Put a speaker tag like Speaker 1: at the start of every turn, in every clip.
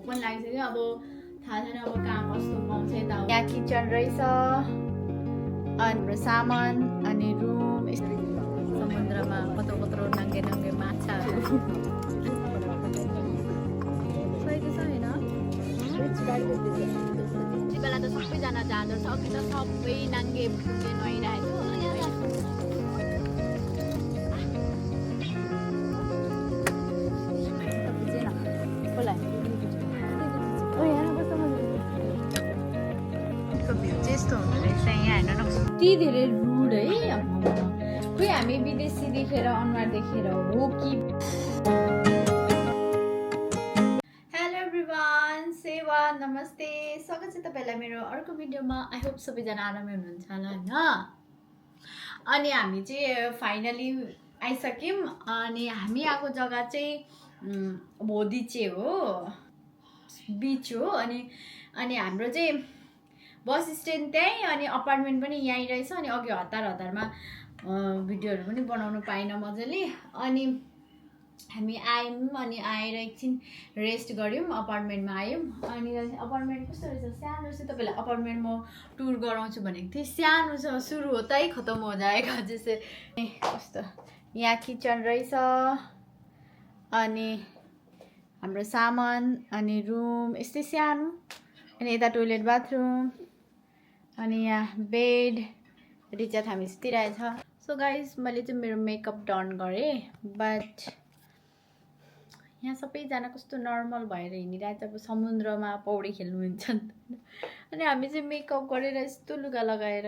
Speaker 1: पनि लागिसक्यो अब थाहा छैन अब कहाँ कस्तो पाउँछ यता यहाँ किचन रहेछ अनि हाम्रो सामान अनि रुम समुद्रमा कत्रो कत्रो नङ्गे नङ्गे माछाहरू सही छ हैन त्यति बेला त सबैजना जाँदो छ अघि त सबै नाङ्गे भुङ्गे नुहाइरहेको यति धेरै रुड है खोइ हामी विदेशी देखेर अनुहार देखेर हो कि हेलो एभ्रिवान सेवा नमस्ते स्वागत छ तपाईलाई मेरो अर्को भिडियोमा आई होप सबैजना आरामै हुनुहुन्छ होला हैन अनि हामी चाहिँ फाइनली आइसक्यौँ अनि हामी आएको जग्गा चाहिँ भोदिचे हो बीच हो अनि हाम्रो चाहिँ बस स्ट्यान्ड त्यही अनि अपार्टमेन्ट पनि यहीँ रहेछ अनि अघि हतारमा भिडियोहरू पनि बनाउनु पाइनँ मजाले अनि हामी आयौँ अनि आएर एकछिन रेस्ट गऱ्यौँ अपार्टमेन्टमा आयौँ अनि अपार्टमेन्ट कस्तो रहेछ सानो रहेछ तपाईँलाई अपार्टमेन्ट म टुर गराउँछु भनेको थिएँ सानो छ सुरु होतै खतम हो जाएगा जस्तै कस्तो यहाँ किचन रहेछ अनि हाम्रो सामान अनि रुम यस्तै सानो अनि यता टोइलेट बाथरुम अनि यहाँ बेड रिचा थामी सुतिरहेछ सो गाइज मैले चाहिँ मेरो मेकअप डन गरेँ बट यहाँ सबैजना कस्तो नर्मल भएर हिँडिरहेछ अब समुद्रमा पौडी खेल्नुहुन्छ नि त अनि हामी चाहिँ मेकअप गरेर यस्तो लुगा लगाएर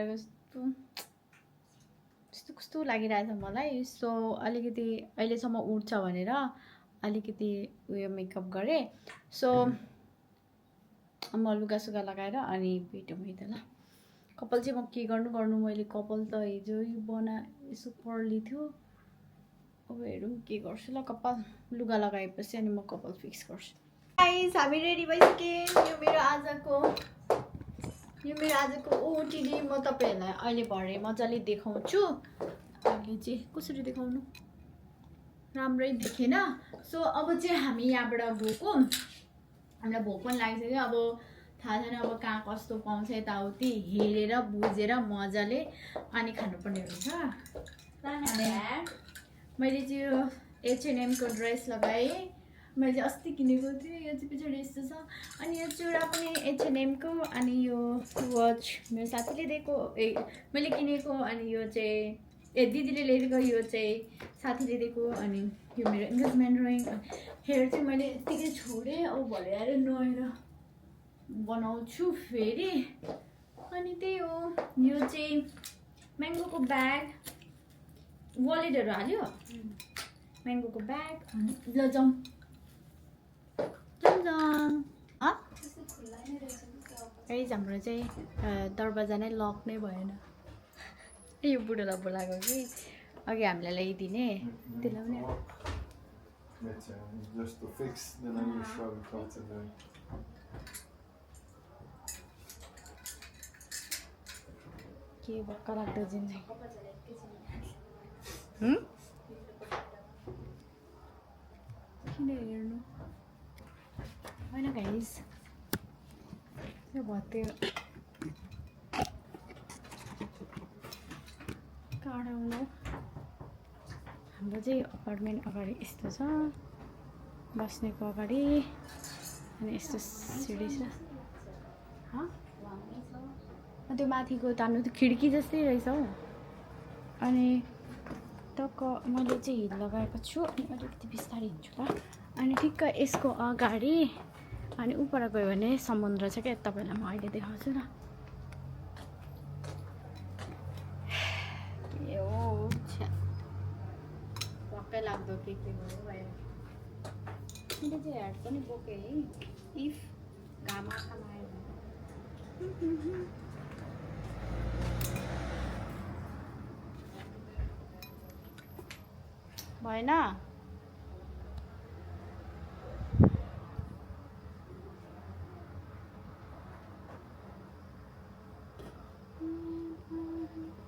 Speaker 1: कस्तो लागिरहेछ मलाई सो अलिकति अहिलेसम्म उठ्छ भनेर अलिकति उयो मेकअप गरेँ सो म लुगासुगा लगाएर अनि भेटौँ है त ल कपाल चाहिँ म के गर्नु मैले कपाल त हिजो यसो पर्ली थियो अब हेरौँ के गर्छु ल कपाल लुगा लगाएपछि अनि म कपाल फिक्स गर्छु गाइस हामी रेडी भइसक्यौँ यो मेरो आजको ओटिडी म तपाईँहरूलाई अहिले भरे मजाले देखाउँछु अहिले चाहिँ कसरी देखाउनु राम्रै देखेन सो अब चाहिँ हामी यहाँबाट गएको हामीलाई भोक पनि लागिसक्यो अब थाहा छैन अब कहाँ कस्तो पाउँछ यताउति हेरेर बुझेर मजाले अनि खानुपर्ने हुन्छ अनि मैले चाहिँ यो H&M को ड्रेस लगाएँ मैले अस्ति किनेको थिएँ यो चाहिँ पछाडि यस्तो छ अनि यो चुरा पनि H&M को अनि यो वाच मेरो साथीले दिएको मैले किनेको अनि यो चाहिँ दिदीले ल्याइदिएको यो चाहिँ साथीले दिएको अनि यो मेरो इन्गेजमेन्ट रिङ हेयर चाहिँ मैले यत्तिकै छोडेँ अब भोलि आएर नुहाएर बनाउँछु फेरि अनि त्यही हो यो चाहिँ म्याङ्गोको ब्याग वालेटहरू हाल्यो म्याङ्गोको ब्याग ल जाउँ हाम्रो चाहिँ दरवाजा नै लक नै भएन यो बुढोलाई बोलाएको कि अघि हामीलाई ल्याइदिने त्यसलाई पनि के भक्क लाग्दो जिन्दगी किन हेर्नु होइन गाइस यो भत्ते काँडाउनु हाम्रो चाहिँ अपार्टमेन्ट अगाडि यस्तो छ बस्नेको अगाडि अनि यस्तो सिडी छ त्यो माथिको तान्नु त खिड्की जस्तै रहेछ हौ अनि टक्क मैले चाहिँ हिल लगाएको छु अनि अलिकति बिस्तारै हिँड्छु ल अनि ठिक्क यसको अगाडि अनि उपर गयो भने समुद्र छ क्या तपाईँलाई म अहिले देखाउँछु न भक्कै लाग्दो के भयो बाहिर मैले चाहिँ हेड पनि बोकेँ है इफ घाम आँखामा आयो भने भएन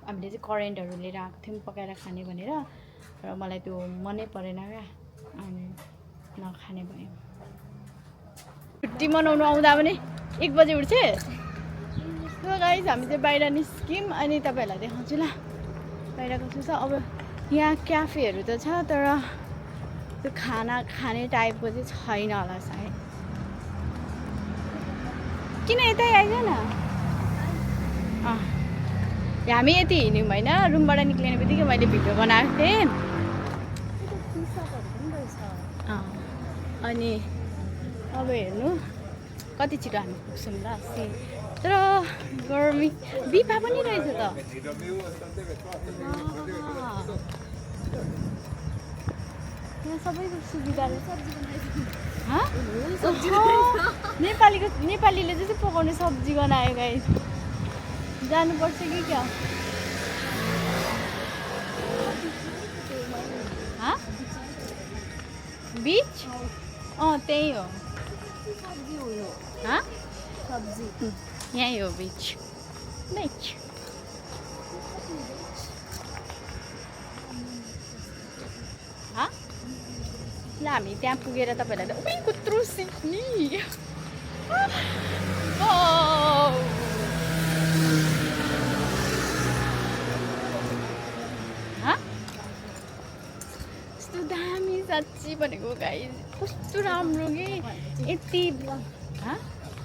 Speaker 1: हामीले चाहिँ करेन्टहरू लिएर आएको थियौँ पकाएर खाने भनेर र मलाई त्यो मनै परेन क्या अनि नखाने भयो छुट्टी मनाउनु आउँदा पनि 1 बजे उठ्छे सो गाइस हामी चाहिँ बाहिर निस्क्यौँ अनि तपाईँहरूलाई देखाउँछु ल बाहिर कस्तो छ अब यहाँ क्याफेहरू त छ तर त्यो खाना खाने टाइपको चाहिँ छैन होला सायद किन यतै आइज न हामी यति हिँड्यौँ होइन रुमबाट निक्लिने बित्तिकै मैले भिडियो बनाएको थिएँ अनि अब हेर्नु कति छिटो हामी पुग्छौँ ल तर गर्मी बिफा पनि रहेछ त यहाँ सबैको सुविधा नेपालीले चाहिँ पकाउने सब्जी बनायो गाइस जानुपर्छ कि क्या बिच त्यही हो सब्जी यहीँ हो बिच बिच ल हामी त्यहाँ पुगेर तपाईँहरूलाई कत्रो सिक्ने कस्तो दामी साँच्ची भनेको गाइस कस्तो राम्रो कि यति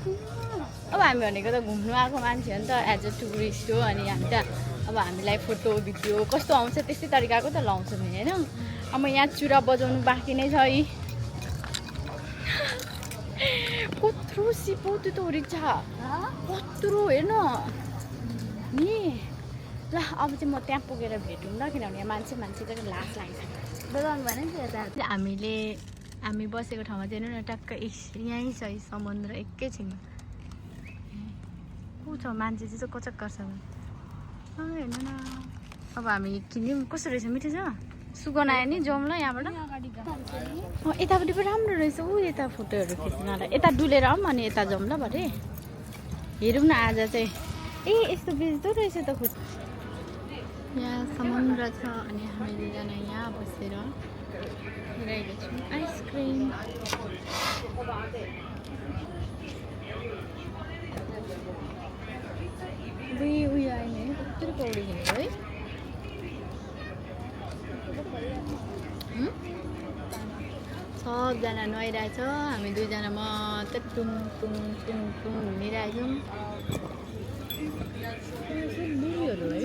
Speaker 1: अब हामी भनेको त घुम्नु आएको मान्छे हो नि त एज अ टुरिस्ट हो अनि हामी त अब हामीलाई फोटो भिडियो कस्तो आउँछ त्यस्तै तरिकाको त लाउँछौँ नि होइन अब यहाँ चुरा बजाउनु बाँकी नै छ है कत्रो सिपो त्यो त रिक्छा कत्रो हेर्न नि ल अब चाहिँ म त्यहाँ पुगेर भेटौँ ल किनभने यहाँ मान्छे चाहिँ लास लागिसक्यो हामी बसेको ठाउँमा चाहिँ हेर्नु न टक्क यहीँ छ समुद्र एकैछिनमा को छ मान्छे चाहिँ कचक गर्छ हेर्नु न अब हामी किन्यौँ कस्तो रहेछ मिठो छ सुगन आयो नि जाउँ ल यहाँबाट यतापट्टि पनि राम्रो रहेछ यता फोटोहरू खिच्नलाई यता डुलेर आऊँ अनि यता जाउँ ल भरे हेरौँ न आज चाहिँ यस्तो बेच्दो रहेछ त खुद यहाँ समुद्र छ अनि हामी दुईजना यहाँ बसेर हेरेको छौँ आइसक्रिम उयो आयो नि कत्रो पौडी खेल्नु है सबजना नुहाइरहेछ हामी दुईजना मात्रै टुङ टुङ टुङ टुङ हिँडिरहेछौँ बुढीहरू है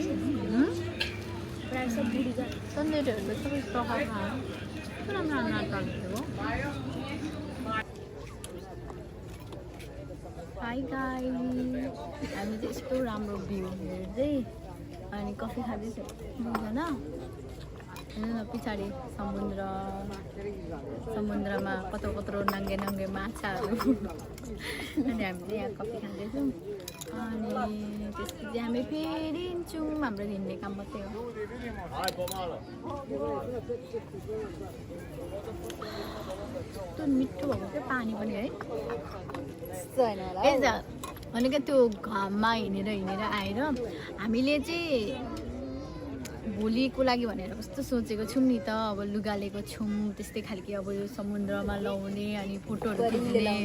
Speaker 1: प्रायः सब बुढी सन्डेहरू सबै प्रकार खायो राम्रो नाटकहरू हो हाई गाई हामी चाहिँ यस्तो राम्रो भ्यू हेर्दै अनि कफी खाँदैछौँ बुझ्दैन हेर्नु न पछाडि समुद्रमा कत्रो नाङ्गे नाङ्गे माछाहरू अनि हामीले यहाँ कफी खाँदैछौँ अनि त्यसपछि हामी फेरि हिँड्छौँ हाम्रो हिँड्ने काम मात्रै हो कस्तो मिठो भएको क्या पानी पनि है भनेको त्यो घाममा हिँडेर आएर हामीले चाहिँ भोलिको लागि भनेर कस्तो सोचेको छौँ नि त अब लुगा लिएको छौँ त्यस्तै खालके अब यो समुद्रमा लाउने अनि फोटोहरू खिच्ने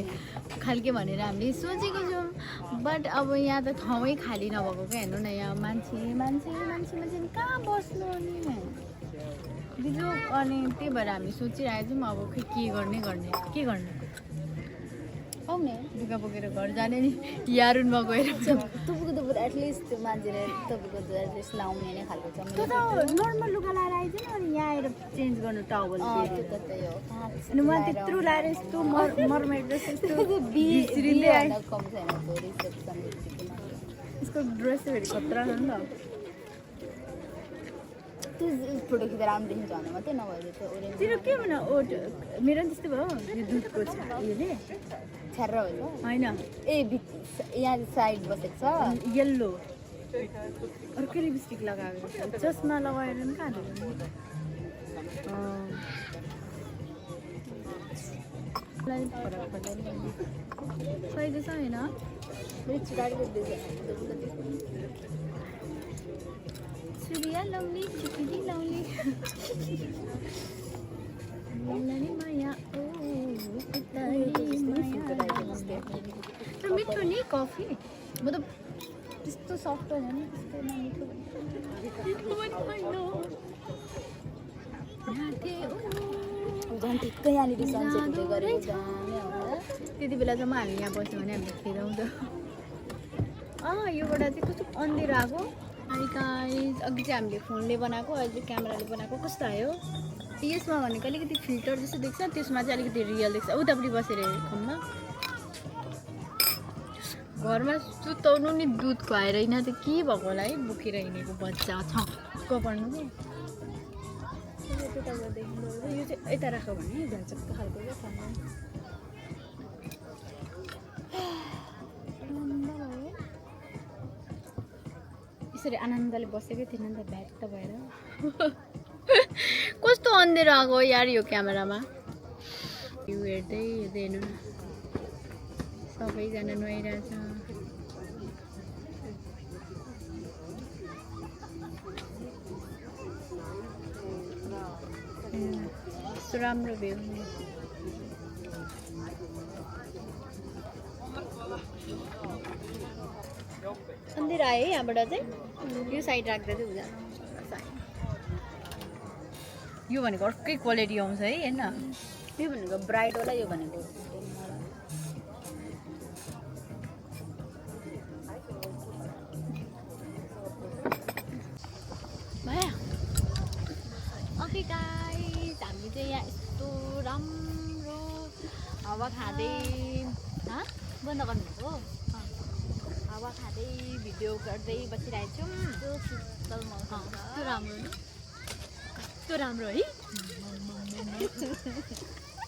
Speaker 1: खालके भनेर हामीले सोचेको छौँ बट अब यहाँ त ठाउँै खाली नभएको क्या हेर्नु न यहाँ मान्छे कहाँ बस्नु अनि बिजो अनि त्यही भएर हामी सोचिरहेको छौँ अब खै के गर्ने आउने लुगा बोकेर घर जाने नि यारुनमा गएर
Speaker 2: तपाईँको एटलिस्ट त्यो मान्छेले तपाईँको ड्रेस लाउने नै खालको छ
Speaker 1: त्यो त नर्मल लुगा लाएर आइज नि अनि यहाँ आएर चेन्ज गर्नु टावल
Speaker 2: त्यो त त्यही हो
Speaker 1: अनि म त्यत्रो लाएर यस्तो मर्मेड ड्रेस यस्तो
Speaker 2: कम छैन त्यो रिसेप्सन
Speaker 1: यसको ड्रेस फेरि खतरा छ नि त
Speaker 2: त्यो फोटो खिचेर राम्रो देखिन्छ भने मात्रै नभएर त्यो ओरेन्ज
Speaker 1: तिम्रो के भन ओट मेरो पनि त्यस्तै भयो यो दुधको उयोले
Speaker 2: छ्यार्र हुन्छ
Speaker 1: होइन
Speaker 2: यहाँ साइड बसेको छ
Speaker 1: येल्लो अर्कै लिपस्टिक लगाएको छ चस्मा लगाएर पनि कहाँ सही छ होइन Surya lovely, chikidi lovely. Lani Maya, oh, Maya. मिठो नि कफी म त त्यस्तो सफ्ट होइन नि त्यस्तो नमिठो
Speaker 2: झन् ठिक्कै यहाँनिर सनसेट हुँदै गरेको दामी आउँछ
Speaker 1: त्यति बेलासम्म हामी यहाँ बस्यौँ भने हामीले खेदाउँछ योबाट चाहिँ कस्तो अँधेरो आएको अनि गाइस अघि चाहिँ हामीले फोनले बनाएको अहिले क्यामेराले बनाएको कस्तो आयो यसमा भनेको अलिकति फिल्टर जस्तो देख्छ त्यसमा चाहिँ अलिकति रियल देख्छ उतापट्टि बसेर हेर्छौँ न घरमा सुताउनु नि दुध खुवाएर होइन त के भएको होला है बोकेर हिँडेको बच्चा छक्क पर्नु कि यो चाहिँ यता राख्यो भने झ्याचक्क खालको क्या खानु यसरी आनन्दले बसेकै थिएन नि त भ्याट भएर कस्तो अँधेरो आएको यार यो क्यामेरामा यो हेर्दै हेर्दै हेर्नु न सबैजना नुहाइरहेछ कस्तो राम्रो भ्यू अँधेरो आयो है यहाँबाट चाहिँ यो साइड राख्दा चाहिँ हुँदैन यो भनेको अर्कै क्वालिटी आउँछ है होइन
Speaker 2: यो भनेको ब्राइट होला यो भनेको
Speaker 1: भयो ओके गाइस हामी चाहिँ यहाँ यस्तो राम्रो हावा खाँदै बन्द गर्नुभएको हावा खाँदै भिडियो गर्दै बसिरहेको छौँ
Speaker 2: शीतल मौसम
Speaker 1: कस्तो राम्रो नि कस्तो राम्रो है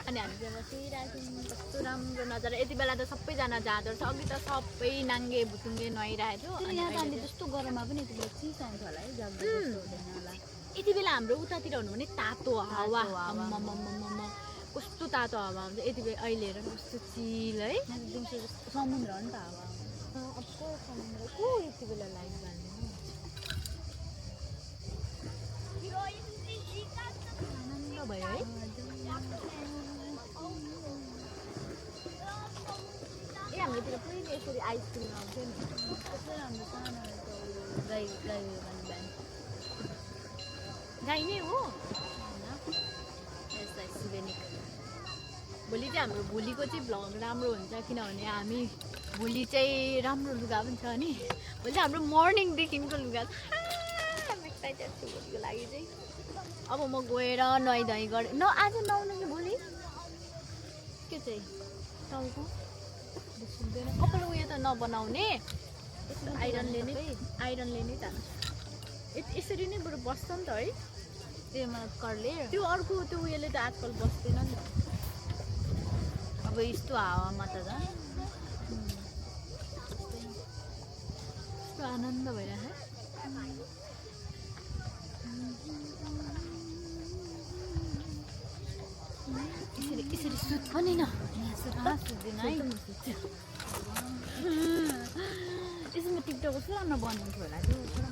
Speaker 1: अनि हामी चाहिँ बसिरहेको छौँ कस्तो राम्रो नजारा यति बेला त सबैजना जाँदो रहेछ अघि त सबै नाङ्गे भुतुङ्गे नुहाइरहेको थियो
Speaker 2: यहाँ त अहिले त्यस्तो गरममा पनि यति बेला चिसो आउँछ होला है जग्गा हुँदैन होला
Speaker 1: यति बेला हाम्रो उतातिर हुनु भने तातो हावा कस्तो तातो हावा आउँछ यति बेला अहिले हेर कस्तो चिल है
Speaker 2: दिउँसो जस्तो समुद्र हो नि त हावा अर्को समुद्र को यति बेला लाइट बाल्ने
Speaker 1: आनन्द भयो है हामीतिर पुरै यसरी आइसक्रिम आउँथ्यो नि
Speaker 2: कस्तो राम्रो सानो गाई गाई
Speaker 1: गाई नै हो यसलाई सिभेनिक भोलि चाहिँ हाम्रो भोलिको चाहिँ भ्लग राम्रो हुन्छ किनभने हामी भोलि चाहिँ राम्रो लुगा पनि छ नि भोलि चाहिँ हाम्रो मर्निङदेखिको लुगा छ एक्साइटेड छु भोलिको लागि चाहिँ अब म गएर नुहाइधुवाइ गरेँ आज नुहाउनु कि भोलि के चाहिँ टाउको सुन्दैन कपाल उयो त नबनाउने आइरनले नै जान्छ यसरी नै बरु बस्छ नि त है
Speaker 2: त्योमा कर्ले
Speaker 1: त्यो अर्को त्यो उयोले त आजकल बस्दैन नि त
Speaker 2: अब यस्तो हावामा त झन्
Speaker 1: यस्तो आनन्द भइरहेको यसरी सुत पनि न
Speaker 2: सुत्दिनँ है यसमा टिकटक कस्तो राम्रो बनाउँछु होला त्यो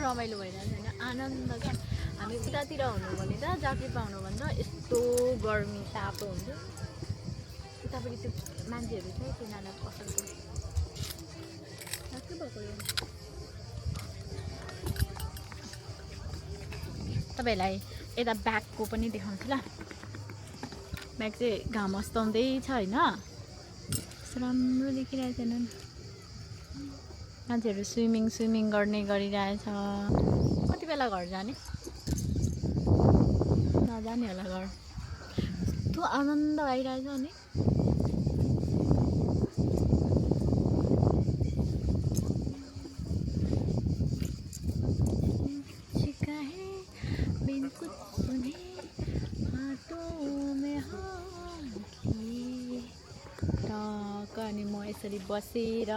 Speaker 1: रमाइलो भइरहेको छैन आनन्द क्या हामी उतातिर हुनु भने त जात्रीपा हुनु भन्दा यस्तो गर्मी तातो हुन्छ उतापट्टि त्यो मान्छेहरू छ तिनीहरूलाई पसलको के भएको यो तपाईँहरूलाई यता ब्यागको पनि देखाउँछु ल ब्याग चाहिँ घाम अस्ताउँदै छ होइन राम्रो देखिरहेको छैन मान्छेहरू स्विमिङ गर्ने गरिरहेछ कति बेला घर जाने नजाने होला घर यस्तो आनन्द भइरहेछ नि अनि म यसरी बसेर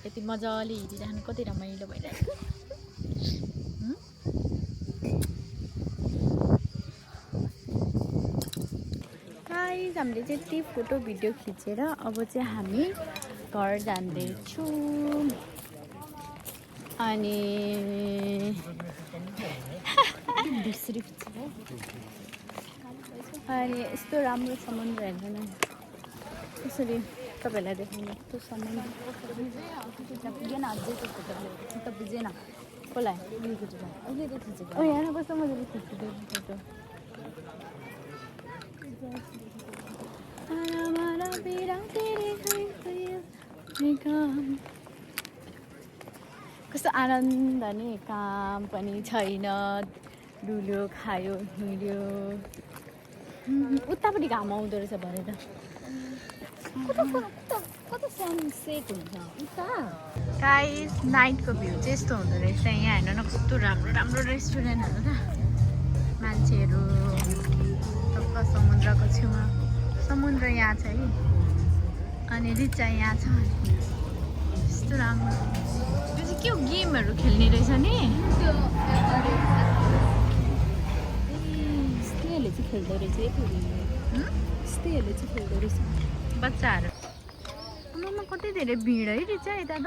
Speaker 1: यति मजाले हिँडिरहनु कति रमाइलो भइरहेको गाइस हामीले चाहिँ यति फोटो भिडियो खिचेर अब चाहिँ हामी घर जाँदैछौँ अनि अनि यस्तो राम्रो समुद्र हेर्नु न यसरी तपाईँहरूलाई देखाउनु यस्तो समुद्र पुगेन अझै त बुझेन कसलाई ओ यहाँ कस्तो मजाले खिच्दै फोटो कस्तो आनन्द नि काम पनि छैन डुल्यो खायो हिँड्यो उतापट्टि घाम आउँदो रहेछ भरे त
Speaker 2: कता सनसेट हुन्छ उता
Speaker 1: गाइस नाइटको भ्यू चाहिँ यस्तो हुँदो रहेछ यहाँ हेर्नु न कस्तो राम्रो राम्रो रेस्टुरेन्टहरू त मान्छेहरू टक्क समुद्रको छेउमा समुद्र यहाँ छ है अनि रिचा यहाँ छ यस्तो राम्रो यो चाहिँ के हो गेमहरू खेल्ने रहेछ नि
Speaker 2: यस्तैहरूले चाहिँ खेल्दो रहेछ यस्तैहरूले चाहिँ खेल्दो रहेछ
Speaker 1: बच्चाहरू आमामा कति धेरै भिड है रिचा यता त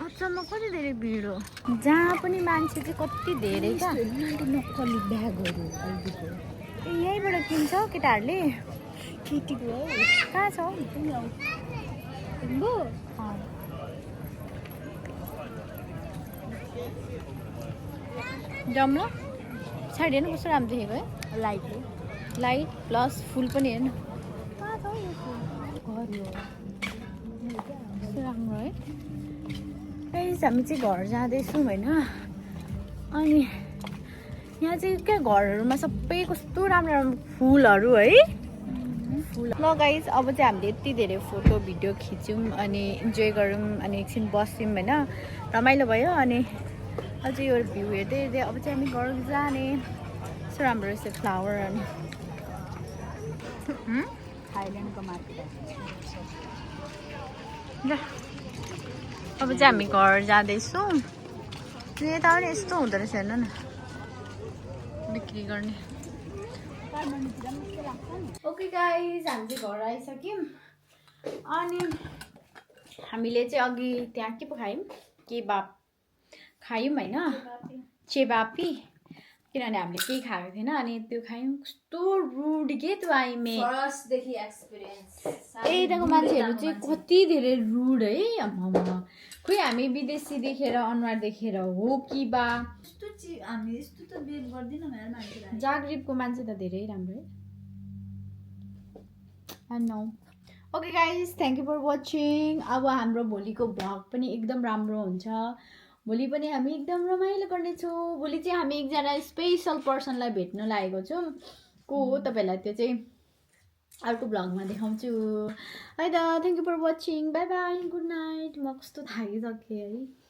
Speaker 1: अचम्म कति धेरै भिड हो जहाँ पनि मान्छे चाहिँ कति धेरै क्या
Speaker 2: नक्कली ब्यागहरू
Speaker 1: ए यहीँबाट किन्छ केटाहरूले
Speaker 2: केटीको हो
Speaker 1: कहाँ छ हौ
Speaker 2: तिम्रो
Speaker 1: जम्लो साइड हेर्नु कस्तो राम्रो देखेको है लाइट प्लस फुल पनि हेर्नु कहाँ छ हौ यो फुल कस्तो राम्रो है गाइस हामी चाहिँ घर जाँदैछौँ होइन अनि यहाँ चाहिँ क्या घरहरूमा सबै कस्तो राम्रो राम्रो फुलहरू है ल गाइस अब चाहिँ हामीले यति धेरै फोटो भिडियो खिच्यौँ अनि इन्जोय गऱ्यौँ अनि एकछिन बस्यौँ होइन रमाइलो भयो अनि अझै यो भ्यू हेर्दै हेर्दै अब चाहिँ हामी घर जाने यस्तो राम्रो रहेछ फ्लावर अनि
Speaker 2: थाइल्यान्डको मार्केट
Speaker 1: ल अब चाहिँ हामी घर जाँदैछौँ यता पनि यस्तो हुँदो रहेछ हेर्नु न बिक्री गर्ने ओके गाइस हामी चाहिँ घर आइसक्यौँ अनि हामीले चाहिँ अघि त्यहाँ के पो खायौँ केबाब खायौँ होइन चेबापी किनभने हामीले केही खाएको थिएन अनि त्यो खायौँ कस्तो रुड के त्यो आइमे
Speaker 2: फर्स्टदेखि एक्सपिरियन्स
Speaker 1: यताको मान्छेहरू चाहिँ कति धेरै रुड है आम्मामा खोइ हामी विदेशी देखेर अनुहार देखेर हो कि बा
Speaker 2: हामी यस्तो त बेट गर्दैनौँ यार मान्छेलाई
Speaker 1: जागरिपको मान्छे त धेरै राम्रो है नो okay guys thank you for watching अब हाम्रो भोलिको भ्लग पनि एकदम राम्रो हुन्छ भोलि पनि हामी एकदम रमाइलो गर्नेछौँ भोलि चाहिँ हामी एकजना स्पेसल पर्सनलाई भेट्न लागेको छौँ को हो तपाईँहरूलाई त्यो चाहिँ अर्को भ्लगमा देखाउँछु है त thank you for watching bye bye good night म कस्तो थाकिसकेँ है